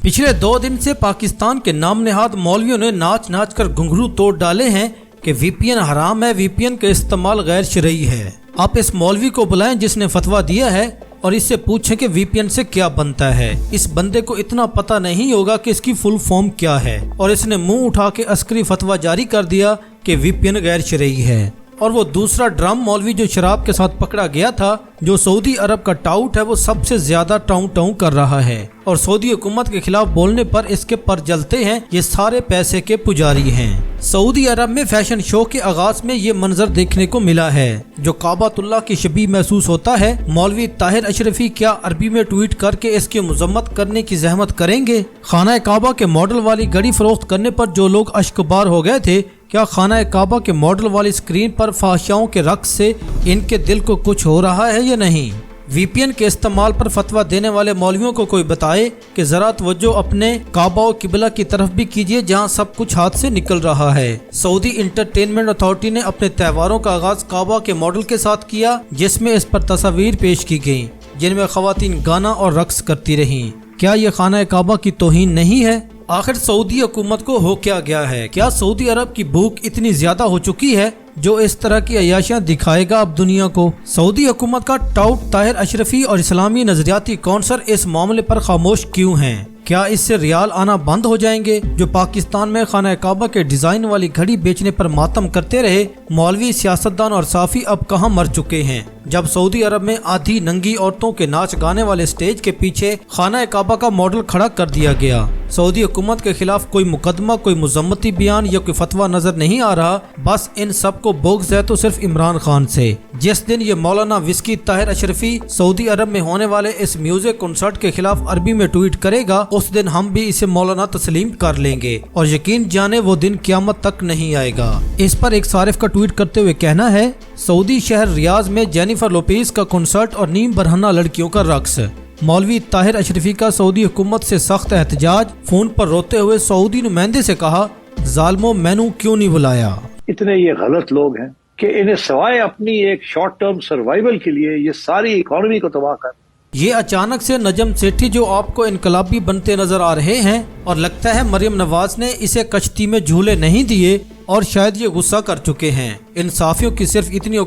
पिछले 2 दिन से पाकिस्तान के नाम नहाद मौलवियों ने नाच नाच कर घुंघरू तोड़ डाले हैं कि वीपीएन हराम है, वीपीएन का इस्तेमाल गैर शरई है। आप इस मौलवी को बुलाएं जिसने फतवा दिया है और इससे पूछें कि वीपीएन से क्या बनता है। इस बंदे को इतना पता नहीं होगा कि इसकी फुल फॉर्म क्या है और इसने मुंह उठा के अस्करी फतवा जारी कर दिया कि वीपीएन गैर शरई है। और वो दूसरा ड्रम मौलवी जो शराब के साथ पकड़ा गया था, जो सऊदी अरब का टाउट है, वो सबसे ज्यादा टाऊ टाऊ कर रहा है और सऊदी हुकूमत के खिलाफ बोलने पर इसके पर जलते हैं। ये सारे पैसे के पुजारी हैं। सऊदी अरब में फैशन शो के आगाज में ये मंजर देखने को मिला है जो काबातुल्लाह की शबीह महसूस होता है। मौलवी ताहिर अशरफी क्या अरबी में ट्वीट करके इसकी मजम्मत करने की जहमत करेंगे? खाना काबा के मॉडल वाली घड़ी फरोख्त करने पर जो लोग अश्कबार हो गए थे, क्या खाना काबा के मॉडल वाली स्क्रीन पर फाहशाओं के रक्स से इनके दिल को कुछ हो रहा है या नहीं? वीपीएन के इस्तेमाल पर फतवा देने वाले मौलवियों को कोई बताए कि जरा तवज्जो अपने काबा और किबला की तरफ भी कीजिए जहां सब कुछ हाथ से निकल रहा है। सऊदी इंटरटेनमेंट अथॉरिटी ने अपने त्योहारों का आगाज काबा के मॉडल के साथ किया, जिसमें इस पर तस्वीर पेश की गयी जिनमें खवातीन गाना और रक्स करती रहीं। क्या ये खाना काबा की तौहीन नहीं है? आखिर सऊदी हुकूमत को हो क्या गया है? क्या सऊदी अरब की भूख इतनी ज्यादा हो चुकी है जो इस तरह की अय्याशियां दिखाएगा अब दुनिया को? सऊदी हुकूमत का टाउट ताहिर अशरफी और इस्लामी नजरियाती कौंसर इस मामले पर खामोश क्यों हैं? क्या इससे रियाल आना बंद हो जाएंगे? जो पाकिस्तान में खाना काबा के डिजाइन वाली घड़ी बेचने पर मातम करते रहे मौलवी, सियासतदान और साफी अब कहां मर चुके हैं? जब सऊदी अरब में आधी नंगी औरतों के नाच गाने वाले स्टेज के पीछे खाना काबा का मॉडल खड़ा कर दिया गया। सऊदी हुकूमत के खिलाफ कोई मुकदमा, कोई मुजम्मती बयान या कोई फतवा नजर नहीं आ रहा। बस इन सबको बोग्ज है तो सिर्फ इमरान खान से। जिस दिन ये मौलाना विस्की ताहिर अशरफी सऊदी अरब में होने वाले इस म्यूजिक कॉन्सर्ट के खिलाफ अरबी में ट्वीट करेगा, उस दिन हम भी इसे मौलाना तस्लीम कर लेंगे और यकीन जाने वो दिन क़यामत तक नहीं आएगा। इस पर एक सारिफ का ट्वीट करते हुए कहना है, सऊदी शहर रियाज में जेनिफर लोपेज का कॉन्सर्ट और नीम बरहना लड़कियों का रक्स। मौलवी ताहिर अशरफी का सऊदी हुकूमत से सख्त एहतजाज। फोन पर रोते हुए सऊदी नुमाइंदे से कहा, जालिमों मैनू क्यों नहीं बुलाया? इतने ये गलत लोग हैं कि इन्हें सवाए अपनी एक शॉर्ट टर्म सर्वाइवल के लिए ये सारी इकोनॉमी को तबाह कर। ये अचानक से नजम सेठी जो आपको इनकलाबी बनते नजर आ रहे हैं और लगता है मरियम नवाज ने इसे कश्ती में झूले नहीं दिए और शायद ये गुस्सा कर चुके हैं। इंसाफियों की सिर्फ इतनी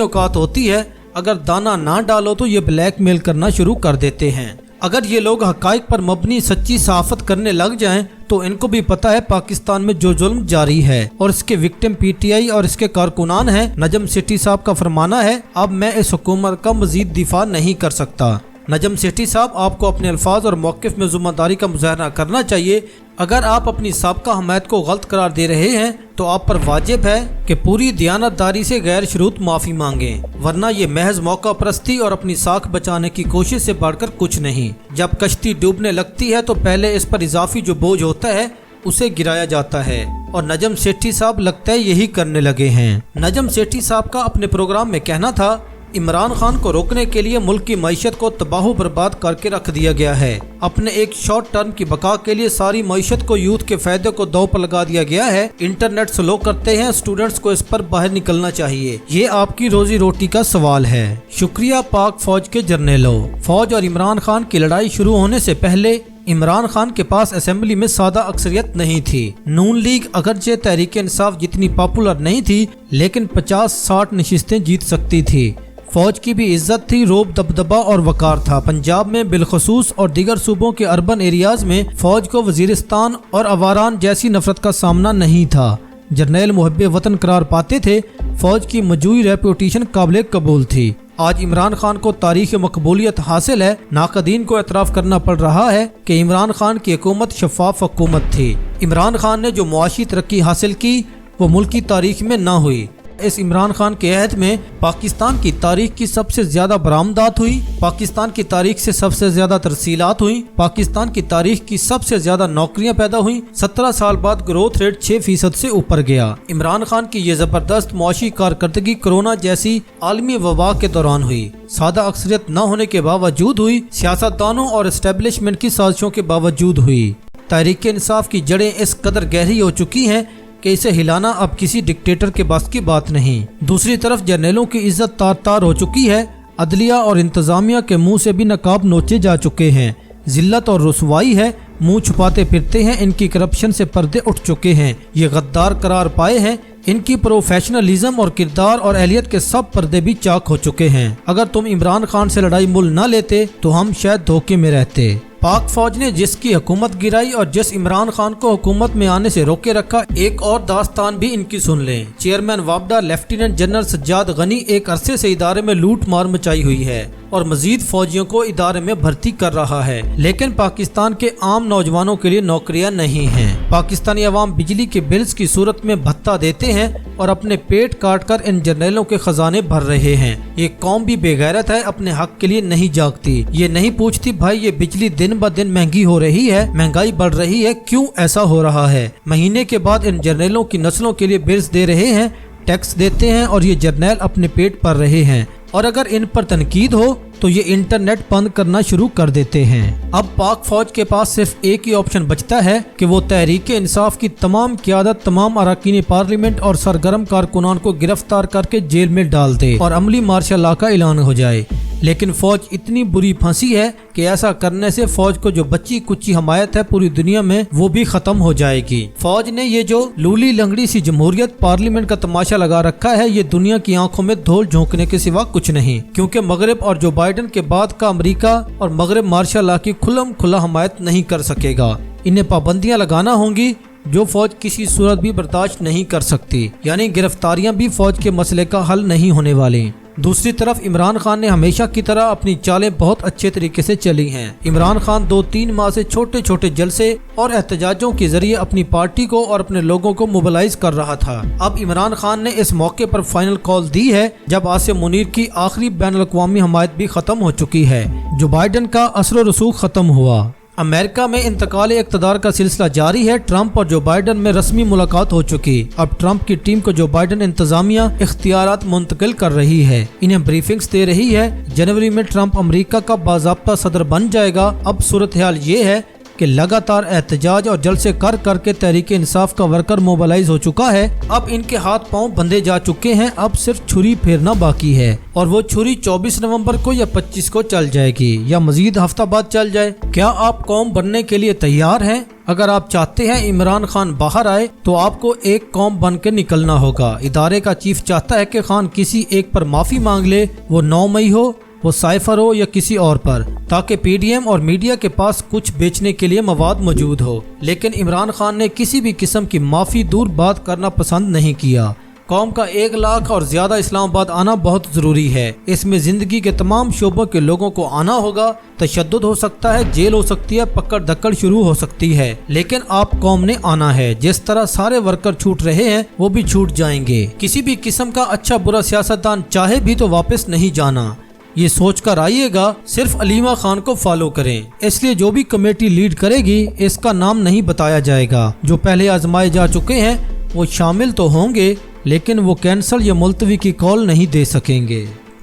औकात होती है, अगर दाना ना डालो तो ये ब्लैकमेल करना शुरू कर देते हैं। अगर ये लोग हकाइक पर मबनी सच्ची सहाफत करने लग जाएं तो इनको भी पता है पाकिस्तान में जो जुल्म जारी है और इसके विक्टिम पीटीआई और इसके कारकुनान हैं। नजम सेठी साहब का फरमाना है, अब मैं इस हुकूमत का मजीद दिफा नहीं कर सकता। नजम सेठी साहब, आपको अपने अल्फाज और मौक़िफ़ में ज़िम्मेदारी का मुज़ाहरा करना चाहिए। अगर आप अपनी साबका हमायत को गलत करार दे रहे हैं तो आप पर वाजिब है कि पूरी दयानतदारी से गैर शुरूत माफ़ी मांगें, वरना ये महज मौका परस्ती और अपनी साख बचाने की कोशिश से बढ़कर कुछ नहीं। जब कश्ती डूबने लगती है तो पहले इस पर इजाफी जो बोझ होता है उसे गिराया जाता है और नजम सेठी साहब लगता है यही करने लगे हैं। नजम सेठी साहब का अपने प्रोग्राम में कहना था, इमरान खान को रोकने के लिए मुल्क की मईशत को तबाह बर्बाद करके रख दिया गया है। अपने एक शॉर्ट टर्म की बका के लिए सारी मईशत को यूथ के फायदे को दांव पर लगा दिया गया है। इंटरनेट स्लो करते हैं, स्टूडेंट्स को इस पर बाहर निकलना चाहिए। ये आपकी रोजी रोटी का सवाल है। शुक्रिया पाक फौज के जर्नेलों। फौज और इमरान खान की लड़ाई शुरू होने से पहले इमरान खान के पास असेंबली में सादा अक्सरियत नहीं थी। नून लीग अगरचे तहरीक इंसाफ जितनी पॉपुलर नहीं थी, लेकिन 50-60 नशिस्तें जीत सकती थी। फौज की भी इज्जत थी, रोब दबदबा और वकार था। पंजाब में बिलखसूस और दीगर सूबों के अर्बन एरियाज में फौज को वजीरिस्तान और अवारान जैसी नफरत का सामना नहीं था। जर्नैल मुहब्बे वतन करार पाते थे। फौज की मजूई रेपुटेशन काबिल कबूल थी। आज इमरान खान को तारीख मकबूलियत हासिल है। नाकदीन को एतराफ़ करना पड़ रहा है कि इमरान खान की हुकूमत शफाफ हुकूमत थी। इमरान खान ने जो मुआशी तरक्की हासिल की वो मुल्क की तारीख में ना हुई। इस इमरान खान के अहद में पाकिस्तान की तारीख की सबसे ज्यादा बरामदात हुई, पाकिस्तान की तारीख से सबसे ज्यादा तरसीलात हुई, पाकिस्तान की तारीख की सबसे ज्यादा नौकरियां पैदा हुई। 17 साल बाद ग्रोथ रेट 6% से ऊपर गया। इमरान खान की ये जबरदस्त मुआशी कारकर्दगी कोरोना जैसी आलमी वबा के दौरान हुई। सादा अक्सरियत न होने के बावजूद हुई, सियासतदानों और एस्टेब्लिशमेंट की साजिशों के बावजूद हुई। तहरीक इंसाफ की जड़ें इस कदर गहरी हो चुकी हैं कि इसे हिलाना अब किसी डिक्टेटर के बस की बात नहीं। दूसरी तरफ जर्नैलों की इज्जत तार तार हो चुकी है। अदलिया और इंतजामिया के मुंह से भी नकाब नोचे जा चुके हैं। ذلت اور رسوائی ہے, منہ چھپاتے پھرتے ہیں, ان کی کرپشن سے پردے اٹھ چکے ہیں, یہ غدار قرار پائے ہیں, ان کی پروفیشنلزم اور کردار اور اہلیت کے سب پردے بھی چاک ہو چکے ہیں. اگر تم عمران خان سے لڑائی مول نہ لیتے تو ہم شاید دھوکے میں رہتے. پاک فوج نے جس کی حکومت گرائی اور جس عمران خان کو حکومت میں آنے سے روکے رکھا, ایک اور داستان بھی ان کی سن لیں. چیئرمین وابڈا لیفٹیننٹ جنرل سجاد غنی ایک عرصے سے ادارے میں لوٹ مار مچائی ہوئی ہے اور مزید فوجیوں کو ادارے میں بھرتی کر رہا ہے, لیکن پاکستان کے عام نوجوانوں کے لیے نوکریاں نہیں ہیں. پاکستانی عوام بجلی کے بلز کی صورت میں بھتہ دیتے ہیں اور اپنے پیٹ کاٹ کر ان جرنیلوں کے خزانے بھر رہے ہیں. یہ قوم بھی بے غیرت ہے, اپنے حق کے لیے نہیں جاگتی. یہ نہیں پوچھتی بھائی یہ بجلی دن بہ دن مہنگی ہو رہی ہے, مہنگائی بڑھ رہی ہے, کیوں ایسا ہو رہا ہے. مہینے کے بعد ان جرنیلوں کی نسلوں کے لیے بلز دے رہے ہیں, ٹیکس دیتے ہیں اور یہ جرنیل اپنے پیٹ پر رہے ہیں. اور اگر ان پر تنقید ہو تو یہ انٹرنیٹ بند کرنا شروع کر دیتے ہیں. اب پاک فوج کے پاس صرف ایک ہی آپشن بچتا ہے کہ وہ تحریک انصاف کی تمام قیادت, تمام اراکین پارلیمنٹ اور سرگرم کارکنان کو گرفتار کر کے جیل میں ڈال دے اور عملی مارشل لا کا اعلان ہو جائے. لیکن فوج اتنی بری پھنسی ہے کہ ایسا کرنے سے فوج کو جو بچی کچی حمایت ہے پوری دنیا میں وہ بھی ختم ہو جائے گی. فوج نے یہ جو لولی لنگڑی سی جمہوریت پارلیمنٹ کا تماشا لگا رکھا ہے, یہ دنیا کی آنکھوں میں دھول جھونکنے کے سوا کچھ نہیں, کیونکہ مغرب اور جو بائیڈن کے بعد کا امریکہ اور مغرب مارشل لا کی کھلم کھلا حمایت نہیں کر سکے گا. انہیں پابندیاں لگانا ہوں گی جو فوج کسی صورت بھی برداشت نہیں کر سکتی, یعنی گرفتاریاں بھی فوج کے مسئلے کا حل نہیں ہونے والی. دوسری طرف عمران خان نے ہمیشہ کی طرح اپنی چالیں بہت اچھے طریقے سے چلی ہیں. عمران خان 2-3 ماہ سے چھوٹے چھوٹے جلسے اور احتجاجوں کے ذریعے اپنی پارٹی کو اور اپنے لوگوں کو موبلائز کر رہا تھا. اب عمران خان نے اس موقع پر فائنل کال دی ہے جب عاصم منیر کی آخری بین الاقوامی حمایت بھی ختم ہو چکی ہے. جو بائیڈن کا اثر و رسوخ ختم ہوا. امریکہ میں انتقال اقتدار کا سلسلہ جاری ہے. ٹرمپ اور جو بائیڈن میں رسمی ملاقات ہو چکی. اب ٹرمپ کی ٹیم کو جو بائیڈن انتظامیہ اختیارات منتقل کر رہی ہے, انہیں بریفنگز دے رہی ہے. جنوری میں ٹرمپ امریکہ کا باضابطہ صدر بن جائے گا. اب صورتحال یہ ہے کہ لگاتار احتجاج اور جلسے کر کر کے تحریک انصاف کا ورکر موبلائز ہو چکا ہے. اب ان کے ہاتھ پاؤں بندھے جا چکے ہیں, اب صرف چھری پھیرنا باقی ہے, اور وہ چھری 24 نومبر کو یا 25 کو چل جائے گی یا مزید ہفتہ بعد چل جائے. کیا آپ قوم بننے کے لیے تیار ہیں؟ اگر آپ چاہتے ہیں عمران خان باہر آئے تو آپ کو ایک قوم بن کے نکلنا ہوگا. ادارے کا چیف چاہتا ہے کہ خان کسی ایک پر معافی مانگ لے, وہ 9 مئی ہو, وہ سائفر ہو یا کسی اور پر, تاکہ پی ڈی ایم اور میڈیا کے پاس کچھ بیچنے کے لیے مواد موجود ہو. لیکن عمران خان نے کسی بھی قسم کی معافی دور بات کرنا پسند نہیں کیا. قوم کا 1 لاکھ اور زیادہ اسلام آباد آنا بہت ضروری ہے. اس میں زندگی کے تمام شعبوں کے لوگوں کو آنا ہوگا. تشدد ہو سکتا ہے, جیل ہو سکتی ہے, پکڑ دھکڑ شروع ہو سکتی ہے, لیکن آپ قوم نے آنا ہے. جس طرح سارے ورکر چھوٹ رہے ہیں وہ بھی چھوٹ جائیں گے. کسی بھی قسم کا اچھا برا سیاستدان چاہے بھی تو واپس نہیں جانا. یہ سوچ کر آئیے گا, صرف علیمہ خان کو فالو کریں. اس لیے جو بھی کمیٹی لیڈ کرے گی اس کا نام نہیں بتایا جائے گا. جو پہلے آزمائے جا چکے ہیں وہ شامل تو ہوں گے, لیکن وہ کینسل یا ملتوی کی کال نہیں دے سکیں گے.